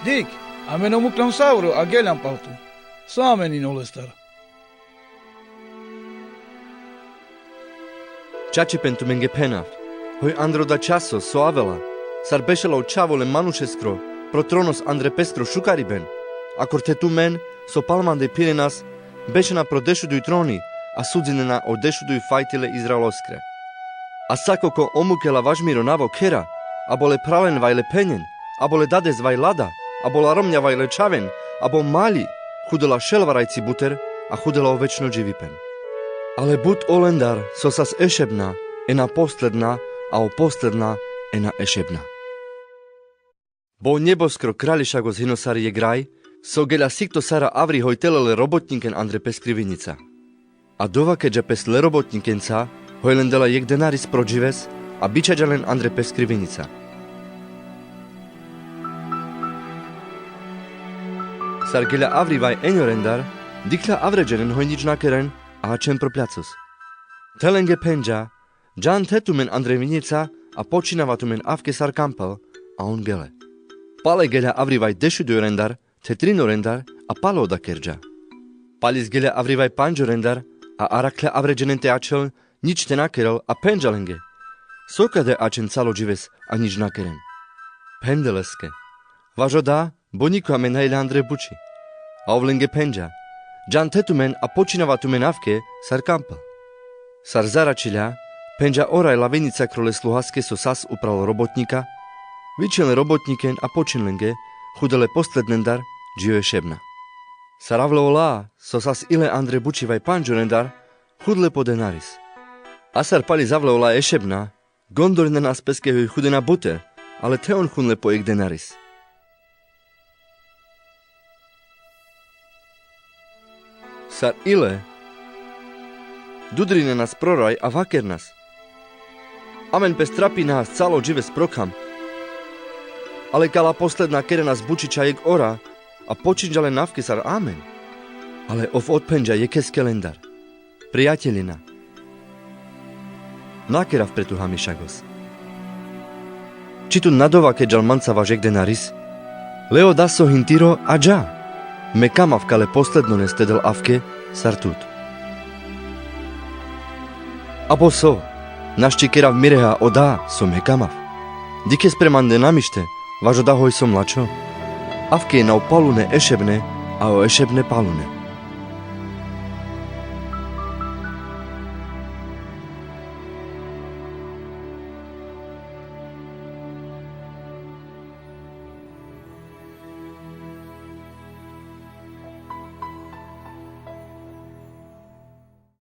Dik, amen omuklam savru, a gelam paltu. Samenin olestar. Ceea pentru menge penaft, hoi andro da ceaso so avela, sarbešelo čavole manušeskro, pro tronos andre pestro šukariben, a kortetu men so palman de pirenas, bešena pro dešuduj troni, a sudzinena o dešuduj fajtile izraeloskre. A sakoko omukela važmiro navo kera, a bole pralen vajle penjen, a bole dades vaj lada, a bola romnja vajle čaven, a bo mali, hudela šelvarajci buter, a hudela o večno dživipen. Ale bud olendar so sas ešebna, ena posledna, a o posledna ena ešebna. Bo neboskro krališago z hinosari je graj, so gela sikto sara avri hojtelele robotniken andre peskrivinica. A dova keďa pesle robotnikenca, hojlendela jek denaris prođives, a bičađalen andre peskrivinica. Sar gela avri vaj enjorendar, dikla avređenen hojnič nakeren, a čem propljacus. Telenge penđa, džan tetumen andre vinica, a počinavatumen avke sar kampel, a on gele. Pale gela avri vaj dešudu rendar, tetrino rendar, a palo da kerđa. Palis gela avri vaj panđo rendar, a arakle avređenen te ačel, nič te nakerel, a penđalenge. Sokade ačen calo džives, a nič nakeren. Pendeleske. Važo da, bo niko amen hajle andre buči. A ovlenge penđa, džan tetumen a počinavatumen avke sar kampel. Sar zaračilja, penđa oraj lavenica krole sluhaske so sas upral robotnika, vičele robotniken a počinlenge, hudele poslednendar, džio je šebna. Sar avle ola, so sas ile andre bučivaj panđorendar, hudle po denaris. A sar pali zavle ola ešebna, gondolne nas peskeho hudena buter, ale te on hunle po ek denaris. Sar ile, dudrine nas proraj a vaker nas. Amen pestrapi nas calo džives prokam. Ale kala posledna kere nas bučiča jek ora, a počinđale navke sar amen. Ale of odpenđa je keskelendar. Prijateljina. Nakerav pretu hamišagos. Čitu nadova keđal manca važek denaris, leo daso hintiro a dža. Me kamav kale posledno ne stedel avke, sar tut. Abo so, našči kerav mireha oda so me kamav. Dike spremande namište, važo da hoj so mlačo. Avke na o palune ešebne, a o ešebne palune.